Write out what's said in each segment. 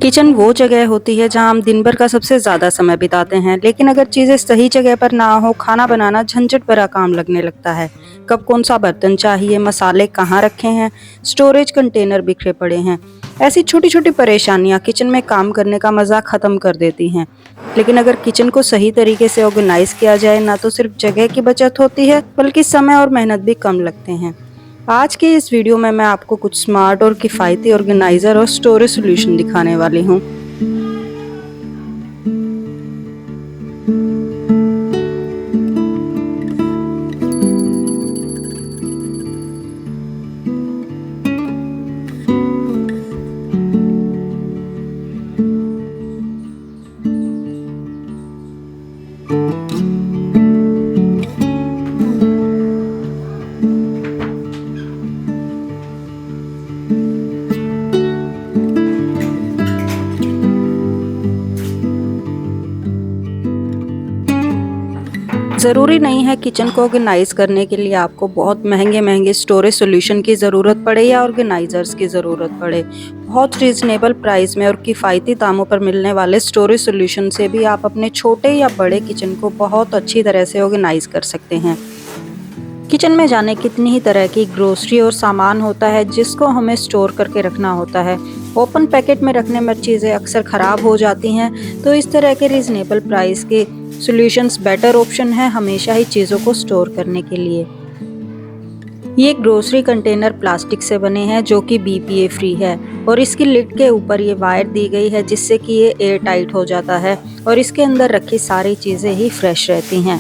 Kitchen वो जगह होती है जहां हम दिन भर का सबसे ज़्यादा समय बिताते हैं, लेकिन अगर चीज़ें सही जगह पर ना हो, खाना बनाना झंझट भरा काम लगने लगता है। कब कौन सा बर्तन चाहिए, मसाले कहाँ रखे हैं, स्टोरेज कंटेनर बिखरे पड़े हैं। ऐसी छोटी-छोटी परेशानियां किचन में काम करने का मज़ा ख़त्म कर देती हैं। लेकिन अगर किचन को सही तरीके से ऑर्गेनाइज किया जाए, ना तो सिर्फ जगह की बचत होती है, बल्कि समय और मेहनत भी कम लगते हैं। आज के इस वीडियो में मैं आपको कुछ स्मार्ट और किफ़ायती ऑर्गेनाइज़र और स्टोरेज सॉल्यूशन दिखाने वाली हूँ। ज़रूरी नहीं है किचन को ऑर्गेनाइज करने के लिए आपको बहुत महंगे स्टोरेज सॉल्यूशन की ज़रूरत पड़े या ऑर्गेनाइजर्स की ज़रूरत पड़े। बहुत रीजनेबल प्राइस में और किफ़ायती दामों पर मिलने वाले स्टोरेज सॉल्यूशन से भी आप अपने छोटे या बड़े किचन को बहुत अच्छी तरह से ऑर्गेनाइज कर सकते हैं। किचन में जाने कितनी ही तरह की ग्रोसरी और सामान होता है जिसको हमें स्टोर करके रखना होता है। ओपन पैकेट में रखने में चीज़ें अक्सर ख़राब हो जाती हैं, तो इस तरह के रीजनेबल प्राइस के सॉल्यूशंस बेटर ऑप्शन है हमेशा ही चीज़ों को स्टोर करने के लिए। ये ग्रोसरी कंटेनर प्लास्टिक से बने हैं जो कि BPA फ्री है और इसकी लिड के ऊपर ये वायर दी गई है जिससे कि ये एयर टाइट हो जाता है और इसके अंदर रखी सारी चीज़ें ही फ्रेश रहती हैं।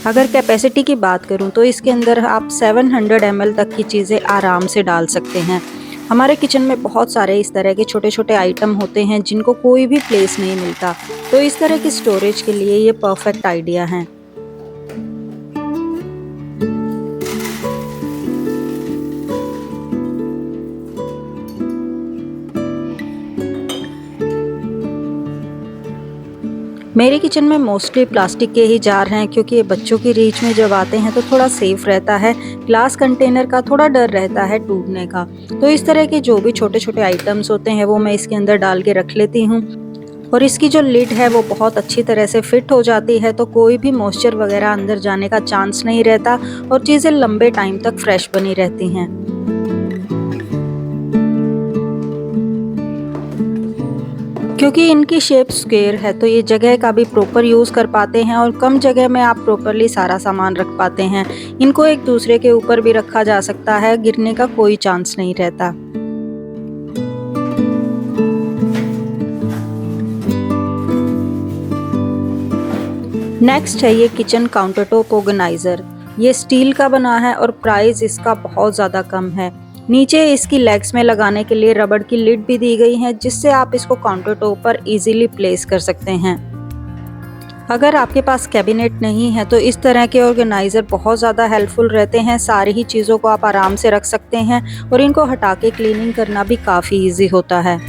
अगर कैपेसिटी की बात करूं तो इसके अंदर आप 700 ml तक की चीज़ें आराम से डाल सकते हैं। हमारे किचन में बहुत सारे इस तरह के छोटे छोटे आइटम होते हैं जिनको कोई भी प्लेस नहीं मिलता, तो इस तरह की स्टोरेज के लिए ये परफेक्ट आइडिया है। मेरे किचन में मोस्टली प्लास्टिक के ही जार हैं क्योंकि ये बच्चों की रीच में जब आते हैं तो थोड़ा सेफ रहता है। ग्लास कंटेनर का थोड़ा डर रहता है टूटने का। तो इस तरह के जो भी छोटे छोटे आइटम्स होते हैं वो मैं इसके अंदर डाल के रख लेती हूँ और इसकी जो लिड है वो बहुत अच्छी तरह से फिट हो जाती है, तो कोई भी मॉइस्चर वगैरह अंदर जाने का चांस नहीं रहता और चीज़ें लंबे टाइम तक फ्रेश बनी रहती हैं। क्योंकि इनकी शेप स्क्वायर है तो ये जगह का भी प्रॉपर यूज़ कर पाते हैं और कम जगह में आप प्रॉपरली सारा सामान रख पाते हैं। इनको एक दूसरे के ऊपर भी रखा जा सकता है, गिरने का कोई चांस नहीं रहता। नेक्स्ट है ये किचन काउंटर टॉप ऑर्गेनाइज़र। ये स्टील का बना है और प्राइस इसका बहुत ज़्यादा कम है। नीचे इसकी लेग्स में लगाने के लिए रबड़ की लिड भी दी गई है जिससे आप इसको काउंटर टॉप पर इजीली प्लेस कर सकते हैं। अगर आपके पास कैबिनेट नहीं है तो इस तरह के ऑर्गेनाइज़र बहुत ज़्यादा हेल्पफुल रहते हैं। सारी ही चीज़ों को आप आराम से रख सकते हैं और इनको हटा के क्लीनिंग करना भी काफ़ी ईजी होता है।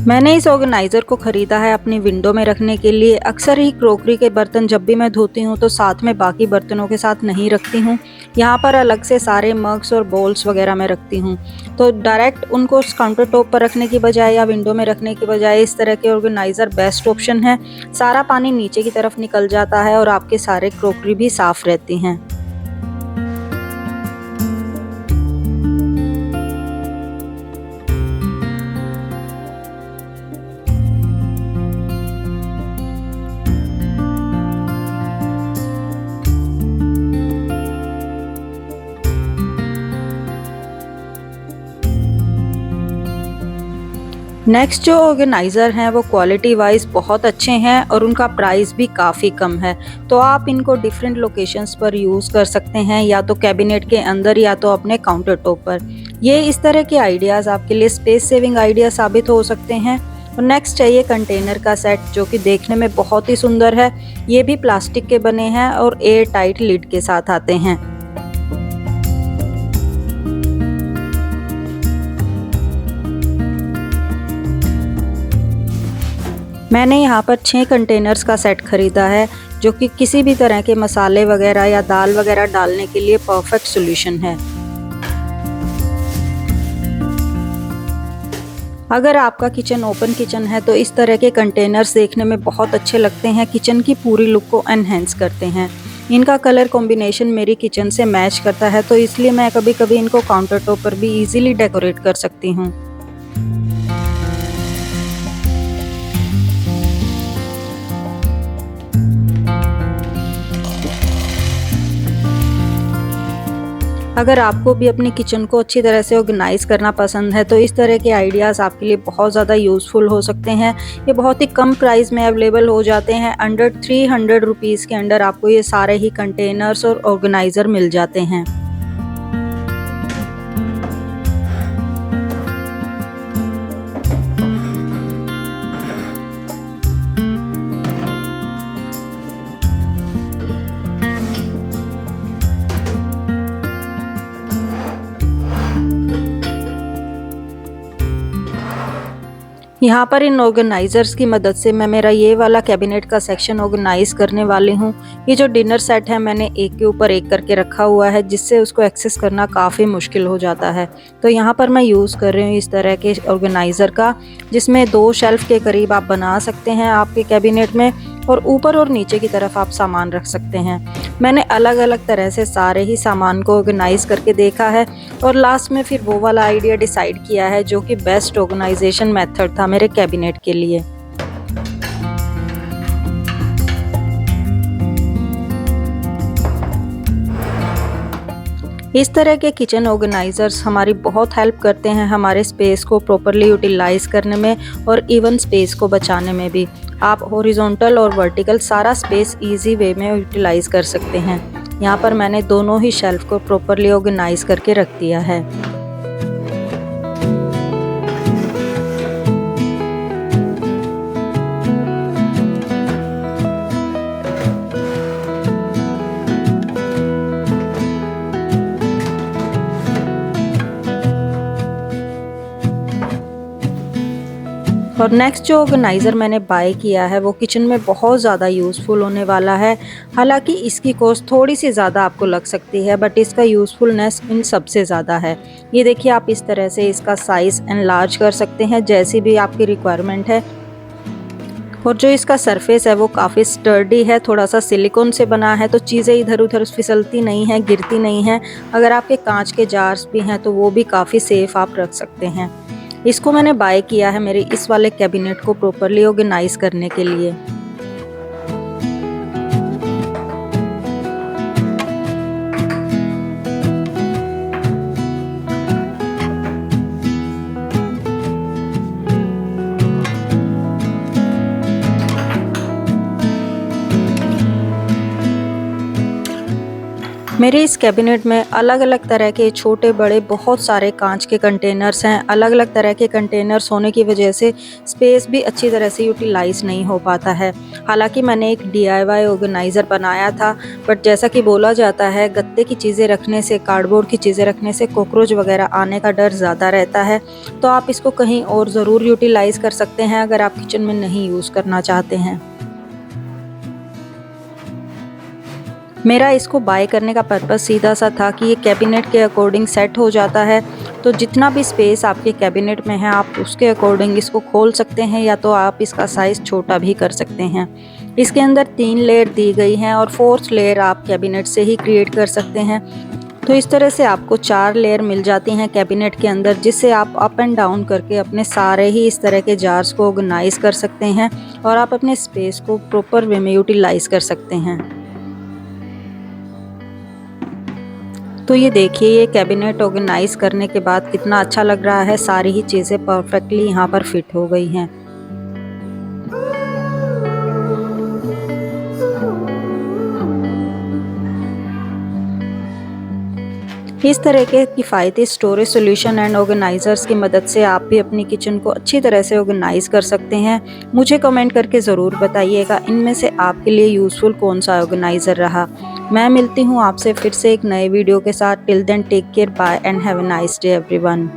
मैंने इस ऑर्गेनाइज़र को ख़रीदा है अपनी विंडो में रखने के लिए। अक्सर ही क्रॉकरी के बर्तन जब भी मैं धोती हूँ तो साथ में बाकी बर्तनों के साथ नहीं रखती हूँ। यहाँ पर अलग से सारे मग्स और बाउल्स वगैरह मैं रखती हूँ, तो डायरेक्ट उनको काउंटर टॉप पर रखने की बजाय या विंडो में रखने की बजाय इस तरह के ऑर्गेनाइज़र बेस्ट ऑप्शन है। सारा पानी नीचे की तरफ निकल जाता है और आपके सारे क्रॉकरी भी साफ़ रहती हैं। नेक्स्ट जो ऑर्गेनाइज़र हैं वो क्वालिटी वाइज बहुत अच्छे हैं और उनका प्राइस भी काफ़ी कम है, तो आप इनको डिफरेंट लोकेशंस पर यूज़ कर सकते हैं, या तो कैबिनेट के अंदर या तो अपने काउंटर टॉप पर। ये इस तरह के आइडियाज़ आपके लिए स्पेस सेविंग आइडिया साबित हो सकते हैं। और नेक्स्ट चाहिए कंटेनर का सेट जो कि देखने में बहुत ही सुंदर है। ये भी प्लास्टिक के बने हैं और एयर टाइट लिड के साथ आते हैं। मैंने यहाँ पर 6 कंटेनर्स का सेट ख़रीदा है, जो कि किसी भी तरह के मसाले वगैरह या दाल वगैरह डालने के लिए परफेक्ट सॉल्यूशन है। अगर आपका किचन ओपन किचन है तो इस तरह के कंटेनर्स देखने में बहुत अच्छे लगते हैं, किचन की पूरी लुक को एनहेंस करते हैं। इनका कलर कॉम्बिनेशन मेरी किचन से मैच करता है, तो इसलिए मैं कभी कभी इनको काउंटर टॉप पर भी इजीली डेकोरेट कर सकती हूँ। अगर आपको भी अपनी किचन को अच्छी तरह से ऑर्गेनाइज़ करना पसंद है तो इस तरह के आइडियाज़ आपके लिए बहुत ज़्यादा यूज़फुल हो सकते हैं। ये बहुत ही कम प्राइस में अवेलेबल हो जाते हैं। अंडर 300 रुपीज़ के अंडर आपको ये सारे ही कंटेनर्स और ऑर्गेनाइज़र मिल जाते हैं। यहाँ पर इन ऑर्गेनाइज़र्स की मदद से मैं मेरा ये वाला कैबिनेट का सेक्शन ऑर्गेनाइज़ करने वाली हूँ। ये जो डिनर सेट है मैंने एक के ऊपर एक करके रखा हुआ है, जिससे उसको एक्सेस करना काफ़ी मुश्किल हो जाता है। तो यहाँ पर मैं यूज़ कर रही हूँ इस तरह के ऑर्गेनाइज़र का, जिसमें 2 शेल्फ़ के करीब आप बना सकते हैं आपके कैबिनेट में, और ऊपर और नीचे की तरफ आप सामान रख सकते हैं। मैंने अलग अलग तरह से सारे ही सामान को ऑर्गेनाइज़ करके देखा है और लास्ट में फिर वो वाला आइडिया डिसाइड किया है जो कि बेस्ट ऑर्गेनाइजेशन मेथड था मेरे कैबिनेट के लिए। इस तरह के किचन ऑर्गेनाइज़र्स हमारी बहुत हेल्प करते हैं हमारे स्पेस को प्रॉपरली यूटिलाइज़ करने में और इवन स्पेस को बचाने में भी। आप हॉरिजॉन्टल और वर्टिकल सारा स्पेस इजी वे में यूटिलाइज़ कर सकते हैं। यहाँ पर मैंने दोनों ही शेल्फ को प्रॉपरली ऑर्गेनाइज़ करके रख दिया है। और नेक्स्ट जो ऑर्गेनाइज़र मैंने बाय किया है वो किचन में बहुत ज़्यादा यूज़फुल होने वाला है। हालांकि इसकी कॉस्ट थोड़ी सी ज़्यादा आपको लग सकती है, बट इसका यूज़फुलनेस इन सबसे ज़्यादा है। ये देखिए, आप इस तरह से इसका साइज़ एनलार्ज कर सकते हैं जैसी भी आपकी रिक्वायरमेंट है। और जो इसका सरफेस है वो काफ़ी स्टर्डी है, थोड़ा सा सिलिकॉन से बना है, तो चीज़ें इधर उधर फिसलती नहीं हैं, गिरती नहीं हैं। अगर आपके कांच के जार्स भी हैं तो वो भी काफ़ी सेफ आप रख सकते हैं। इसको मैंने बाय किया है मेरे इस वाले कैबिनेट को प्रॉपरली ऑर्गेनाइज़ करने के लिए। मेरे इस कैबिनेट में अलग अलग तरह के छोटे बड़े बहुत सारे कांच के कंटेनर्स हैं। अलग अलग तरह के कंटेनर्स होने की वजह से स्पेस भी अच्छी तरह से यूटिलाइज़ नहीं हो पाता है। हालांकि मैंने एक DIY ऑर्गेनाइज़र बनाया था, बट जैसा कि बोला जाता है गत्ते की चीज़ें रखने से, कार्डबोर्ड की चीज़ें रखने से कॉकरोच वगैरह आने का डर ज़्यादा रहता है। तो आप इसको कहीं और ज़रूर यूटिलाइज़ कर सकते हैं अगर आप किचन में नहीं यूज़ करना चाहते हैं। मेरा इसको बाय करने का पर्पस सीधा सा था कि ये कैबिनेट के अकॉर्डिंग सेट हो जाता है, तो जितना भी स्पेस आपके कैबिनेट में है आप उसके अकॉर्डिंग इसको खोल सकते हैं, या तो आप इसका साइज़ छोटा भी कर सकते हैं। इसके अंदर 3 लेयर दी गई हैं और 4th लेयर आप कैबिनेट से ही क्रिएट कर सकते हैं। तो इस तरह से आपको 4 लेयर मिल जाती हैं कैबिनेट के अंदर, जिससे आप अप एंड डाउन करके अपने सारे ही इस तरह के जार्स को ऑर्गेनाइज़ कर सकते हैं और आप अपने स्पेस को प्रॉपर वे में यूटिलाइज़ कर सकते हैं। तो ये देखिए, ये कैबिनेट ऑर्गेनाइज़ करने के बाद कितना अच्छा लग रहा है। सारी ही चीज़ें परफेक्टली यहाँ पर फिट हो गई हैं। इस तरह के किफ़ायती स्टोरेज सॉल्यूशन एंड ऑर्गेनाइज़र्स की मदद से आप भी अपनी किचन को अच्छी तरह से ऑर्गेनाइज़ कर सकते हैं। मुझे कमेंट करके ज़रूर बताइएगा इनमें से आपके लिए यूज़फुल कौन सा ऑर्गेनाइज़र रहा। मैं मिलती हूँ आपसे फिर से एक नए वीडियो के साथ। Till then take care, bye and have a nice day everyone.